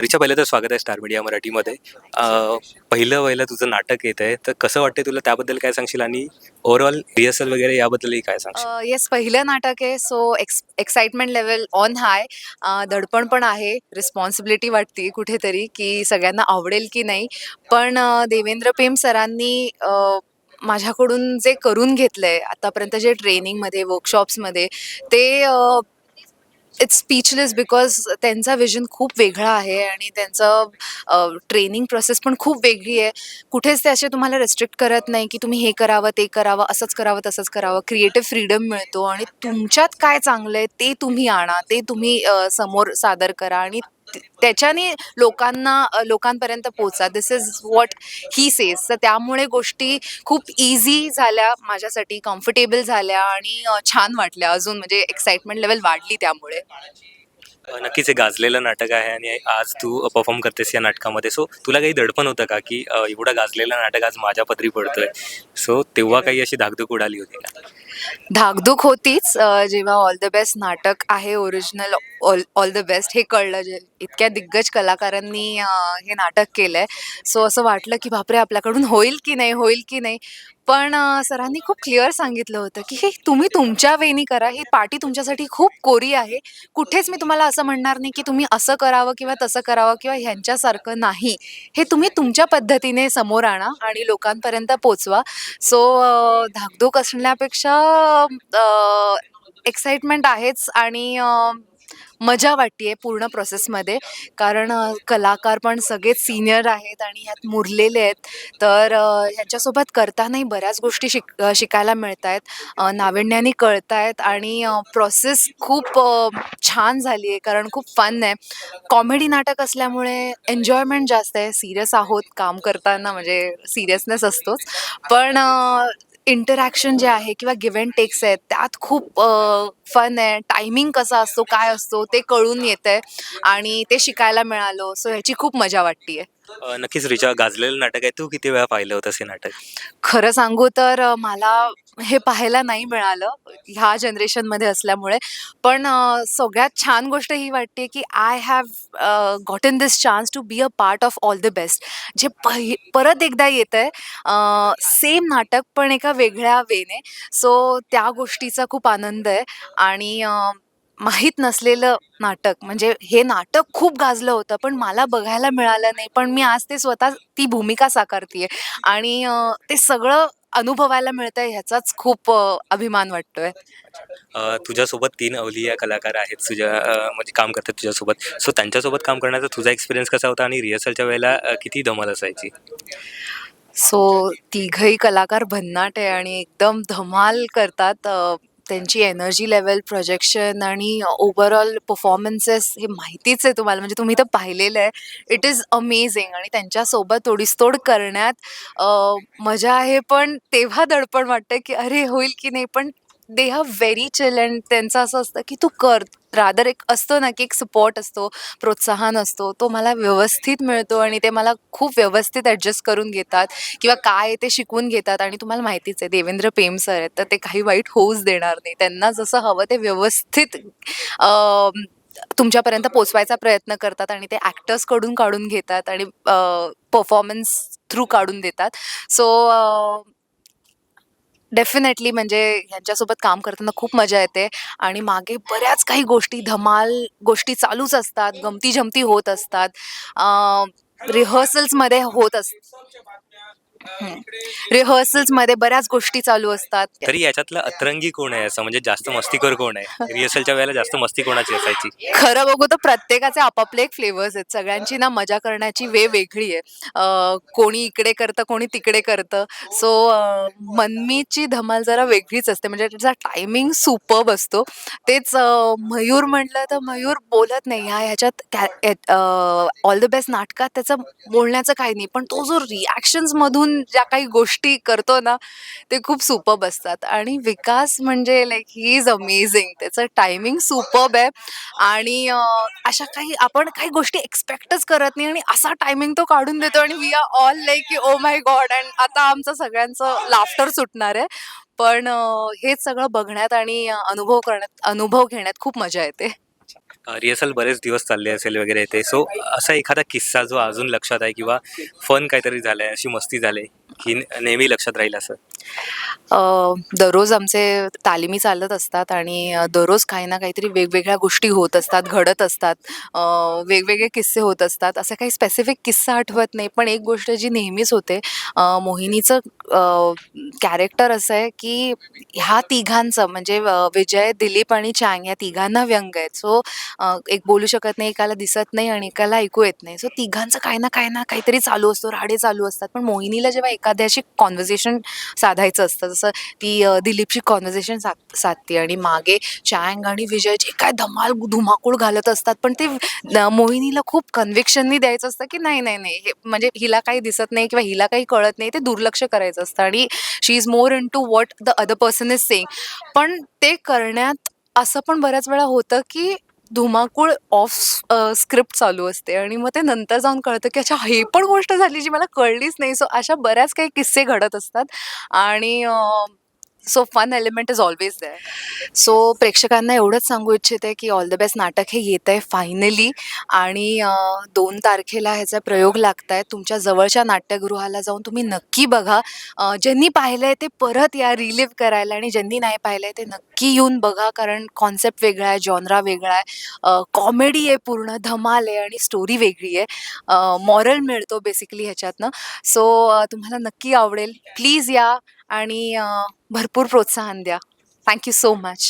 रिचा, पहिलं तर स्वागत आहे स्टार मीडिया मराठीमध्ये. पहिलं तुझं नाटक येतंय, तर कसं वाटतंय तुला, त्याबद्दल काय सांगशील? आणि ओव्हरऑल रिहर्सल वगैरे याबद्दलही काय सांगशील? येस, पहिलं नाटक आहे. सो एक्साइटमेंट लेवल ऑन हाय. दडपण पण आहे, रिस्पॉन्सिबिलिटी वाटते कुठेतरी की सगळ्यांना आवडेल की नाही. पण देवेंद्र पेम सरांनी माझ्याकडून जे करून घेतलंय आतापर्यंत, जे ट्रेनिंगमध्ये, वर्कशॉप्समध्ये, ते इट्स स्पीचलेस. बिकॉज त्यांचा विजन खूप वेगळा आहे आणि त्यांचं ट्रेनिंग प्रोसेस पण खूप वेगळी आहे. कुठेच ते असे तुम्हाला रेस्ट्रिक्ट करत नाही की तुम्ही हे करावं, ते करावं, असंच करावं, तसंच करावं. क्रिएटिव्ह फ्रीडम मिळतो आणि तुमच्यात काय चांगलं आहे ते तुम्ही आणा, ते तुम्ही समोर सादर करा आणि त्याच्याने लोकांपर्यंत पोहोचा. दिस इज व्हॉट ही सेज. तर त्यामुळे गोष्टी खूप इझी झाल्या माझ्यासाठी, कम्फर्टेबल झाल्या आणि छान वाटल्या. अजून म्हणजे एक्साइटमेंट लेवल वाढली त्यामुळे. नक्कीच हे गाजलेलं नाटक आहे आणि आज तू परफॉर्म करतेस या नाटकामध्ये. सो तुला काही दडपण होतं का, की एवढं गाजलेलं नाटक आज माझ्या पदरी पडतोय? सो तेव्हा काही अशी धाकधूक उडाली होती का? धाकधूक होतीच. जेव्हा ऑल द बेस्ट नाटक आहे, original all all the best हे कळलं, जे इतक्या दिग्गज कलाकारांनी हे नाटक केलंय. सो असं वाटलं की बापरे, आपल्याकडून होईल की नाही, होईल की नाही. पण सरांनी खूप क्लिअर सांगितलं होतं की हे तुम्ही तुमच्या वेनी करा, ही पार्टी तुमच्यासाठी खूप कोरी आहे. कुठेच मी तुम्हाला असं म्हणणार नाही की तुम्ही असं करावं किंवा तसं करावं किंवा ह्यांच्यासारखं नाही. हे तुम्ही तुमच्या पद्धतीने समोर आणा आणि लोकांपर्यंत पोचवा. सो धाकधूक असण्यापेक्षा एक्साइटमेंट आहेच आणि मजा वाटतेय पूर्ण प्रोसेसमध्ये. कारण कलाकार पण सगळेच सीनियर आहेत आणि ह्यात मुरलेले आहेत. तर ह्यांच्यासोबत करतानाही बऱ्याच गोष्टी शिकायला मिळत आहेत, नाविन्याने कळत आहेत आणि प्रोसेस खूप छान झाली आहे. कारण खूप फन आहे. कॉमेडी नाटक असल्यामुळे एन्जॉयमेंट जास्त आहे. सीरियस आहोत काम करताना, म्हणजे सीरियसनेस असतोच. पण इंटरॅक्शन जे आहे किंवा गिव्ह अँड टेक्स आहेत, त्यात खूप फन आहे. टायमिंग कसा असतो, काय असतो ते कळून येतंय आणि ते शिकायला मिळालं. सो ह्याची खूप मजा वाटतीये. नक्कीच रिचा, गाजलेलं नाटक आहे. तू किती वेळा पाहिलं होतंस हे नाटक? खरं सांगू तर मला हे पाहायला नाही मिळालं ह्या जनरेशनमध्ये असल्यामुळे. पण सगळ्यात छान गोष्ट ही वाटते की I have gotten this chance to be a part of all the best, जे परत एकदा येतंय. सेम नाटक पण एका वेगळ्या वेने. सो त्या गोष्टीचा खूप आनंद आहे आणि माहीत नसलेलं नाटक, म्हणजे हे नाटक खूप गाजलं होतं पण मला बघायला मिळालं नाही. पण मी आज ते स्वतः ती भूमिका साकारतीये आणि ते सगळं अनुभवायला मिळतंय, ह्याचाच खूप अभिमान वाटतोय. तुझ्यासोबत 3 अवलिया कलाकार आहेत, तुझ्या म्हणजे काम करतात तुझ्यासोबत. सो त्यांच्यासोबत काम करण्याचा तुझा एक्सपिरियन्स कसा होता आणि रिहर्सलच्या वेळेला किती धमाल असायची? सो तिघही कलाकार भन्नाट आहे आणि एकदम धमाल करतात. त्यांची एनर्जी लेव्हल, प्रोजेक्शन आणि ओव्हरऑल परफॉर्मन्सेस हे माहितीच आहे तुम्हाला, म्हणजे तुम्ही तर पाहिलेलं आहे. इट इज अमेझिंग आणि त्यांच्यासोबत तोडीसतोड करण्यात मजा आहे. पण तेव्हा दडपण वाटतं की अरे, होईल की नाही. पण they have very chill and त्यांचं असं असतं की तू कर. रादर एक असतो ना की एक सपोर्ट असतो, प्रोत्साहन असतो, तो मला व्यवस्थित मिळतो आणि ते मला खूप व्यवस्थित ॲडजस्ट करून घेतात किंवा काय आहे ते शिकवून घेतात. आणि तुम्हाला माहितीच आहे, देवेंद्र पेम सर आहेत, तर ते काही वाईट होऊच देणार नाही. त्यांना जसं हवं ते व्यवस्थित तुमच्यापर्यंत पोहोचवायचा प्रयत्न करतात आणि ते ॲक्टर्सकडून काढून घेतात आणि परफॉर्मन्स थ्रू काढून देतात. सो डेफिनेटली म्हणजे ह्यांच्यासोबत काम करताना खूप मजा येते आणि मागे बऱ्याच काही गोष्टी, धमाल गोष्टी चालूच असतात, गमती-जमती होत असतात. रिहर्सल्समध्ये होत हं. रिहर्सल्समध्ये बऱ्याच गोष्टी चालू असतात. तरी याच्यातला अतरंगी कोण आहे, असं म्हणजे जास्त मस्तीखोर कोण आहे? रिहर्सलच्या वेळेला जास्त मस्ती कोणाची असायची? खरं बघू तर प्रत्येकाचे आपापले एक फ्लेवर्स आहेत. सगळ्यांची ना मजा करण्याची वे वेगळी आहे. कोणी इकडे करतं, कोणी तिकडे करतं. सो मनमीची धमाल जरा वेगळीच असते. म्हणजे त्याचा टायमिंग सुपर्ब असतो. तेच मयूर म्हटलं तर मयूर बोलत नाही. ह्याच्यात ऑल द बेस्ट नाटकात त्याचं बोलण्याचं काही नाही. पण तो जो रिएक्शन्समधून ज्या काही गोष्टी करतो ना, ते खूप सुपर्ब असतात. आणि विकास म्हणजे लाइक ही इज अमेझिंग. त्याचं टायमिंग सुपर्ब आहे आणि अशा आपण काही गोष्टी एक्सपेक्टच करत नाही आणि असा टायमिंग तो काढून देतो आणि वी आर ऑल लाइक की ओह माय गॉड. अँड आता आमचं सगळ्यांचं लाफ्टर सुटणार आहे. पण हेच सगळं बघण्यात आणि अनुभव घेण्यात खूप मजा येते. रिहर्सल बरेच दिवस चालले असेल वगैरे ते, सो असा एखादा किस्सा जो अजून लक्षात आहे किंवा फन काहीतरी झालंय, अशी मस्ती झाली की नेहमी लक्षात राहील असं? दररोज आमचे तालिमी चालत असतात आणि दररोज काही ना काहीतरी वेगवेगळ्या गोष्टी होत असतात, घडत असतात. वेगवेगळे किस्से होत असतात. असं काही स्पेसिफिक किस्सा आठवत नाही, पण एक गोष्ट जी नेहमीच होते, मोहिनीचं कॅरेक्टर असं आहे की ह्या तिघांचं म्हणजे विजय, दिलीप आणि चांग या तिघांना व्यंग आहेत. सो एक बोलू शकत नाही, एकाला दिसत नाही आणि एकाला ऐकू येत नाही. सो तिघांचं काही ना काहीतरी चालू असतो, राडे चालू असतात. पण मोहिनीला जेव्हा एखाद्याशी कॉन्व्हर्सेशन साधायचं असतं, जसं ती दिलीपची कॉन्व्हर्सेशन साधते आणि मागे चँग आणि विजय जे काय धमाल धुमाकूळ घालत असतात, पण ते मोहिनीला खूप कन्व्हिक्शननी द्यायचं असतं की नाही, नाही, नाही, हे म्हणजे हिला काही दिसत नाही किंवा हिला काही कळत नाही, ते दुर्लक्ष करायचं असतं आणि she is more into what the other person is saying. पण ते करण्यात असं पण बऱ्याच वेळा होतं की धुमाकूळ ऑफ स्क्रिप्ट चालू असते आणि मग ते नंतर जाऊन कळतं की अच्छा हे पण गोष्ट झाली जी मला कळलीच नाही. सो अशा बऱ्याच काही किस्से घडत असतात आणि so fun element is always there. So प्रेक्षकांना एवढंच सांगू इच्छिते की ऑल द बेस्ट नाटक हे येतंय फायनली आणि 2 तारखेला ह्याचे प्रयोग लागतायत. तुमच्या जवळच्या नाट्यगृहाला जाऊन तुम्ही नक्की बघा. ज्यांनी पाहिलंय ते परत या रिलिव्ह करायला आणि ज्यांनी नाही पाहिलंय ते नक्की येऊन बघा, कारण कॉन्सेप्ट वेगळा आहे, जॉनरा वेगळा आहे, कॉमेडी आहे, पूर्ण धमाल आहे आणि स्टोरी वेगळी आहे. मॉरल मिळतो बेसिकली ह्याच्यातनं. सो तुम्हाला नक्की आवडेल. प्लीज या आणि भरपूर प्रोत्साहन द्या. Thank you so much.